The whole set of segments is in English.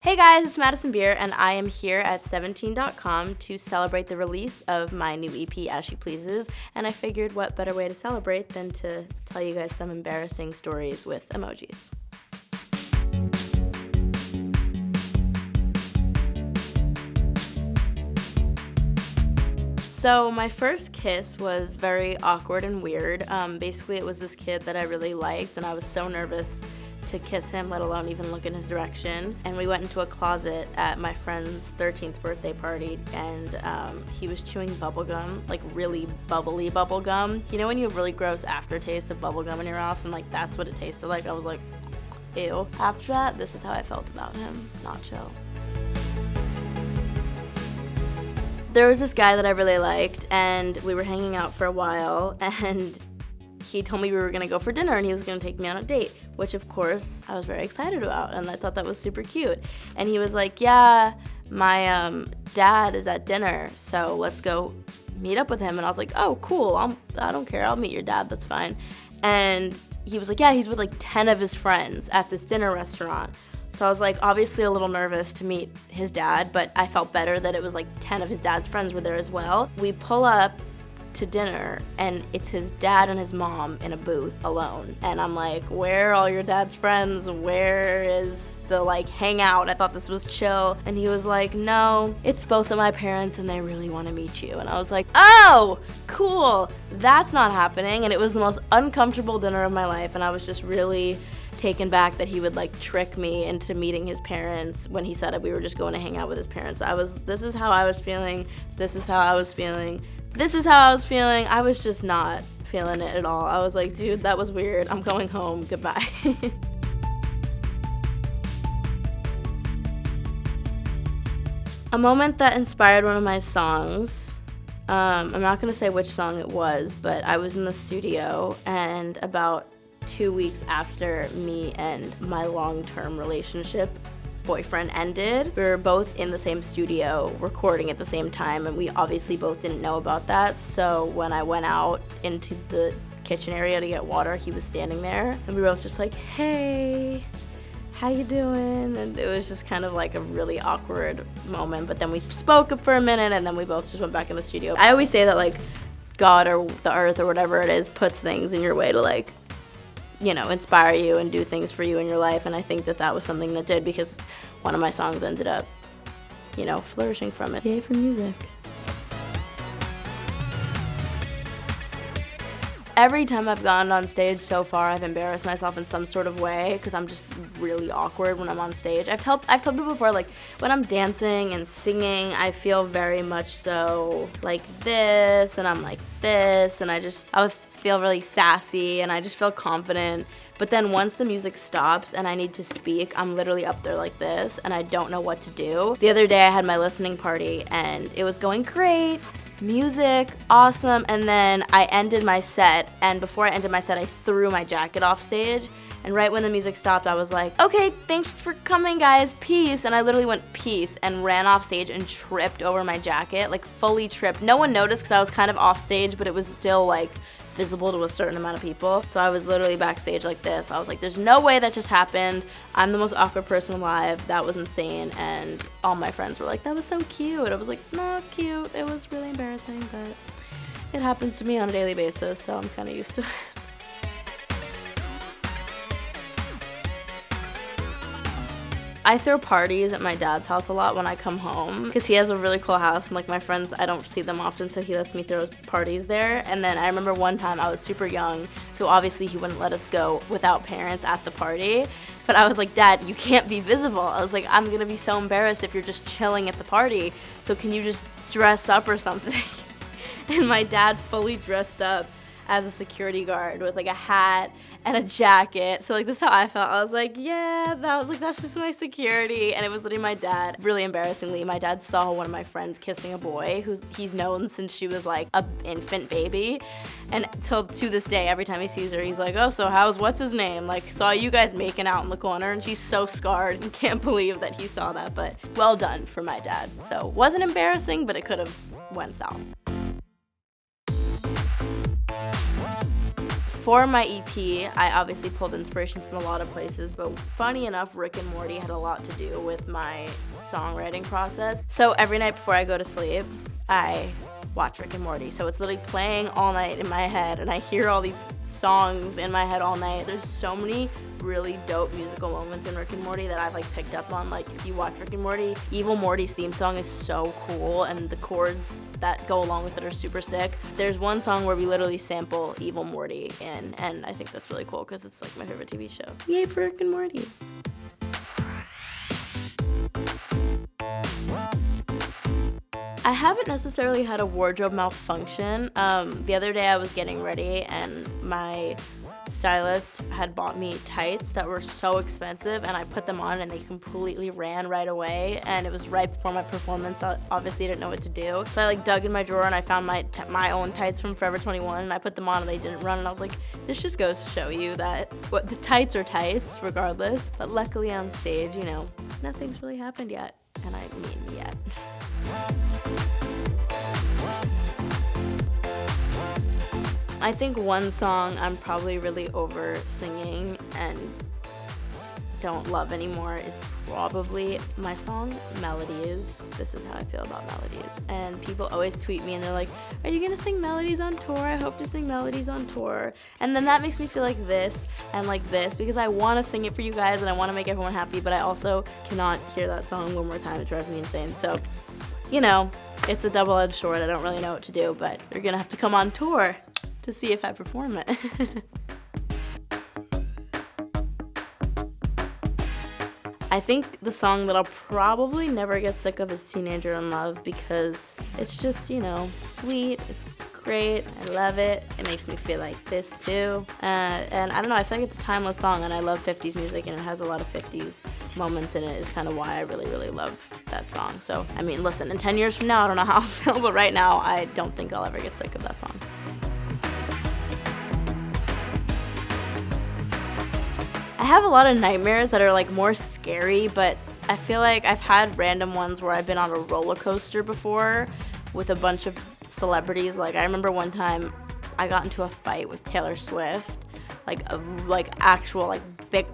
Hey guys, it's Madison Beer, and I am here at 17.com to celebrate the release of my new EP, As She Pleases, and I figured what better way to celebrate than to tell you guys some embarrassing stories with emojis. So my first kiss was very awkward and weird. Basically, it was this kid that I really liked, and I was so nervous to kiss him, let alone even look in his direction. And we went into a closet at my friend's 13th birthday party, and he was chewing bubblegum, like really bubbly bubblegum. You know when you have really gross aftertaste of bubblegum in your mouth, and like that's what it tasted like? I was like, ew. After that, this is how I felt about him. Not chill. There was this guy that I really liked, and we were hanging out for a while, and he told me we were gonna go for dinner and he was gonna take me on a date, which of course I was very excited about, and I thought that was super cute. And he was like, yeah, my dad is at dinner, so let's go meet up with him. And I was like, oh, cool, I don't care, I'll meet your dad, that's fine. And he was like, yeah, he's with like 10 of his friends at this dinner restaurant. So I was like obviously a little nervous to meet his dad, but I felt better that it was like 10 of his dad's friends were there as well. We pull up to dinner and it's his dad and his mom in a booth alone, and I'm like, where are all your dad's friends? Where is the like hangout? I thought this was chill. And he was like, no, it's both of my parents and they really want to meet you. And I was like, oh, cool, that's not happening. And it was the most uncomfortable dinner of my life, and I was just really taken back that he would like trick me into meeting his parents when he said that we were just going to hang out with his parents. This is how I was feeling. This is how I was feeling. This is how I was feeling. I was just not feeling it at all. I was like, dude, that was weird. I'm going home. Goodbye. A moment that inspired one of my songs. I'm not going to say which song it was, but I was in the studio, and about 2 weeks after me and my long-term relationship boyfriend ended, we were both in the same studio recording at the same time, and we obviously both didn't know about that. So when I went out into the kitchen area to get water, he was standing there, and we were both just like, hey, how you doing? And it was just kind of like a really awkward moment, but then we spoke for a minute, and then we both just went back in the studio. I always say that like God or the earth or whatever it is puts things in your way to like, you know, inspire you and do things for you in your life. And I think that that was something that did, because one of my songs ended up, you know, flourishing from it. Yay for music. Every time I've gone on stage so far, I've embarrassed myself in some sort of way, because I'm just really awkward when I'm on stage. I've told people before, like, when I'm dancing and singing, I feel very much so like this, and I'm like this, and I would feel really sassy, and I just feel confident. But then once the music stops and I need to speak, I'm literally up there like this, and I don't know what to do. The other day I had my listening party, and it was going great. Music, awesome, and then I ended my set, and before I ended my set, I threw my jacket off stage, and right when the music stopped, I was like, okay, thanks for coming, guys, peace, and I literally went peace and ran off stage and tripped over my jacket, like fully tripped. No one noticed because I was kind of off stage, but it was still like visible to a certain amount of people. So I was literally backstage like this. I was like, there's no way that just happened. I'm the most awkward person alive. That was insane. And all my friends were like, that was so cute. I was like, not cute. It was really embarrassing, but it happens to me on a daily basis, so I'm kind of used to it. I throw parties at my dad's house a lot when I come home, because he has a really cool house, and like my friends, I don't see them often, so he lets me throw parties there. And then I remember one time I was super young, so obviously he wouldn't let us go without parents at the party. But I was like, Dad, you can't be visible. I was like, I'm gonna be so embarrassed if you're just chilling at the party, so can you just dress up or something? And my dad fully dressed up as a security guard with like a hat and a jacket. So like this is how I felt. I was like, yeah, that's just my security. And it was literally my dad. Really embarrassingly, my dad saw one of my friends kissing a boy he's known since she was like an infant baby. And till to this day, every time he sees her, he's like, oh, so what's his name? Like, saw you guys making out in the corner, and she's so scarred and can't believe that he saw that. But well done for my dad. So wasn't embarrassing, but it could have went south. For my EP, I obviously pulled inspiration from a lot of places, but funny enough, Rick and Morty had a lot to do with my songwriting process. So every night before I go to sleep, I watch Rick and Morty. So it's literally playing all night in my head, and I hear all these songs in my head all night. There's so many really dope musical moments in Rick and Morty that I've like picked up on. Like if you watch Rick and Morty, Evil Morty's theme song is so cool, and the chords that go along with it are super sick. There's one song where we literally sample Evil Morty in, and I think that's really cool because it's like my favorite TV show. Yay for Rick and Morty. I haven't necessarily had a wardrobe malfunction. The other day I was getting ready and my stylist had bought me tights that were so expensive, and I put them on and they completely ran right away, and it was right before my performance. I obviously didn't know what to do, so I like dug in my drawer and I found my own tights from Forever 21, and I put them on and they didn't run, and I was like, this just goes to show you that the tights are tights regardless. But luckily on stage, you know, nothing's really happened yet, and I mean yet. I think one song I'm probably really over singing and don't love anymore is probably my song Melodies. This is how I feel about Melodies. And people always tweet me and they're like, are you gonna sing Melodies on tour? I hope to sing Melodies on tour. And then that makes me feel like this and like this, because I wanna sing it for you guys and I wanna make everyone happy, but I also cannot hear that song one more time. It drives me insane. So, you know, it's a double-edged sword. I don't really know what to do, but you're gonna have to come on tour to see if I perform it. I think the song that I'll probably never get sick of is Teenager in Love, because it's just, you know, sweet, it's great, I love it, it makes me feel like this too, and I don't know, I feel like it's a timeless song, and I love 50s music, and it has a lot of 50s moments in it, is kind of why I really, really love that song. So, I mean, listen, in 10 years from now, I don't know how I'll feel, but right now, I don't think I'll ever get sick of that song. I have a lot of nightmares that are like more scary, but I feel like I've had random ones where I've been on a roller coaster before with a bunch of celebrities. Like I remember one time I got into a fight with Taylor Swift, actual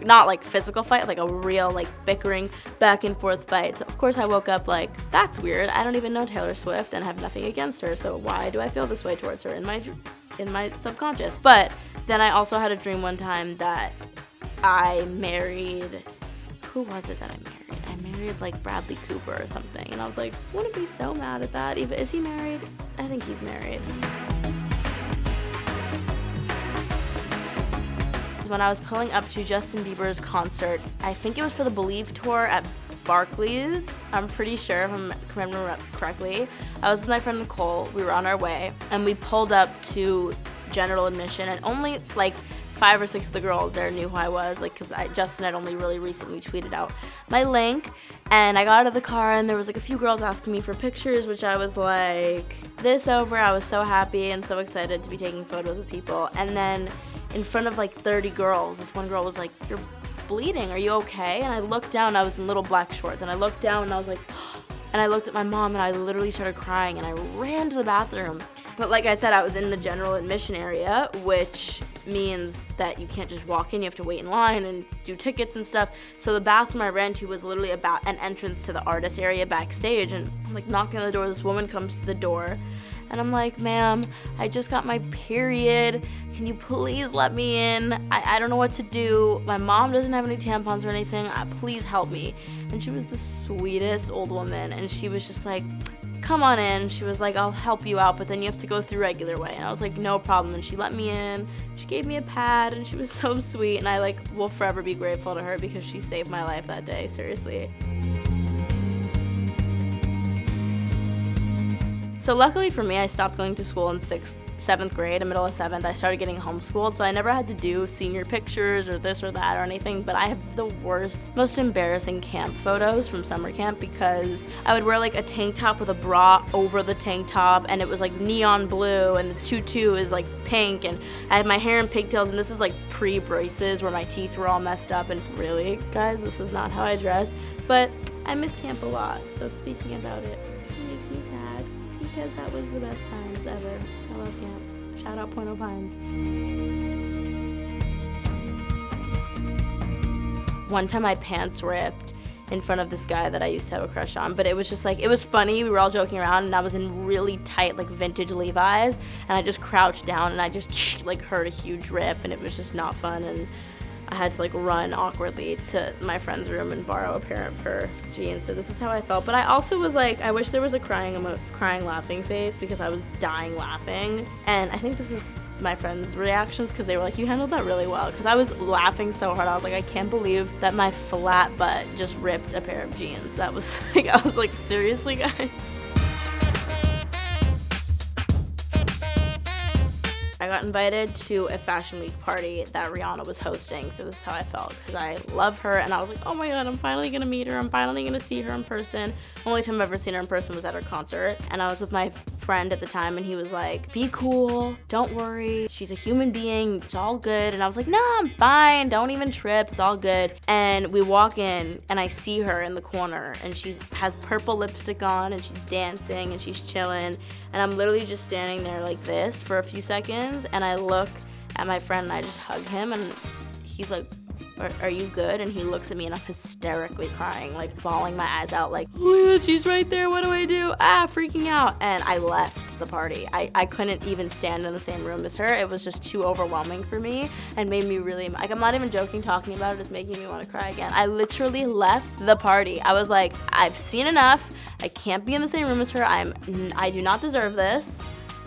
not like physical fight, like a real like bickering back and forth fight. So of course I woke up like, that's weird. I don't even know Taylor Swift and have nothing against her, so why do I feel this way towards her in my subconscious? But then I also had a dream one time that I married, who was it that I married? I married like Bradley Cooper or something, and I was like, wouldn't be so mad at that. Even, is he married? I think he's married. When I was pulling up to Justin Bieber's concert, I think it was for the Believe tour at Barclays, I'm pretty sure, if I remember correctly. I was with my friend Nicole, we were on our way, and we pulled up to general admission, and only like 5 or 6 of the girls there knew who I was, like, because Justin had only really recently tweeted out my link, and I got out of the car and there was like a few girls asking me for pictures, which I was like, this over, I was so happy and so excited to be taking photos with people. And then in front of like 30 girls, this one girl was like, you're bleeding, are you okay? And I looked down, I was in little black shorts, and I looked down and I was like, and I looked at my mom and I literally started crying and I ran to the bathroom. But like I said, I was in the general admission area, which means that you can't just walk in, you have to wait in line and do tickets and stuff. So the bathroom I ran to was literally about an entrance to the artist area backstage, and I'm like knocking on the door, this woman comes to the door and I'm like, ma'am, I just got my period, can you please let me in? I don't know what to do, my mom doesn't have any tampons or anything, please help me. And she was the sweetest old woman, and she was just like, come on in. She was like, I'll help you out, but then you have to go through regular way. And I was like, no problem. And she let me in, she gave me a pad, and she was so sweet, and I like will forever be grateful to her because she saved my life that day, seriously. So luckily for me, I stopped going to school in 7th grade, in middle of 7th. I started getting homeschooled, so I never had to do senior pictures or this or that or anything, but I have the worst, most embarrassing camp photos from summer camp because I would wear like a tank top with a bra over the tank top, and it was like neon blue, and the tutu is like pink, and I had my hair in pigtails, and this is like pre-braces where my teeth were all messed up, and really, guys, this is not how I dress, but I miss camp a lot, so speaking about it, it makes me sad. Because that was the best times ever. I love camp. Shout out Point Pines. One time my pants ripped in front of this guy that I used to have a crush on, but it was just like, it was funny, we were all joking around, and I was in really tight, like, vintage Levi's, and I just crouched down, and I just, like, heard a huge rip, and it was just not fun, and I had to, like, run awkwardly to my friend's room and borrow a pair of her jeans, so this is how I felt. But I also was like, I wish there was a crying laughing face, because I was dying laughing, and I think this is my friends' reactions, because they were like, you handled that really well, because I was laughing so hard. I was like, I can't believe that my flat butt just ripped a pair of jeans. That was like, I was like, seriously, guys? I got invited to a fashion week party that Rihanna was hosting, so this is how I felt, because I love her, and I was like, oh my god, I'm finally gonna meet her, I'm finally gonna see her in person. Only time I've ever seen her in person was at her concert, and I was with my friend at the time, and he was like, be cool, don't worry, she's a human being, it's all good, and I was like, no, I'm fine, don't even trip, it's all good. And we walk in, and I see her in the corner, and she has purple lipstick on, and she's dancing, and she's chilling, and I'm literally just standing there like this for a few seconds, and I look at my friend and I just hug him, and he's like, are you good? And he looks at me and I'm hysterically crying, like bawling my eyes out, like, oh my god, she's right there, what do I do? Freaking out. And I left the party. I couldn't even stand in the same room as her. It was just too overwhelming for me and made me really, like, I'm not even joking, talking about it is making me want to cry again. I literally left the party. I was like, I've seen enough. I can't be in the same room as her. I do not deserve this.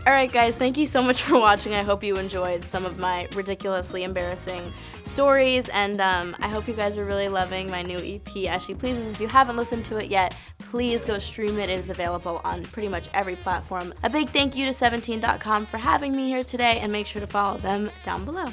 Alright guys, thank you so much for watching. I hope you enjoyed some of my ridiculously embarrassing stories, and I hope you guys are really loving my new EP, As She Pleases. If you haven't listened to it yet, please go stream it. It is available on pretty much every platform. A big thank you to 17.com for having me here today, and make sure to follow them down below.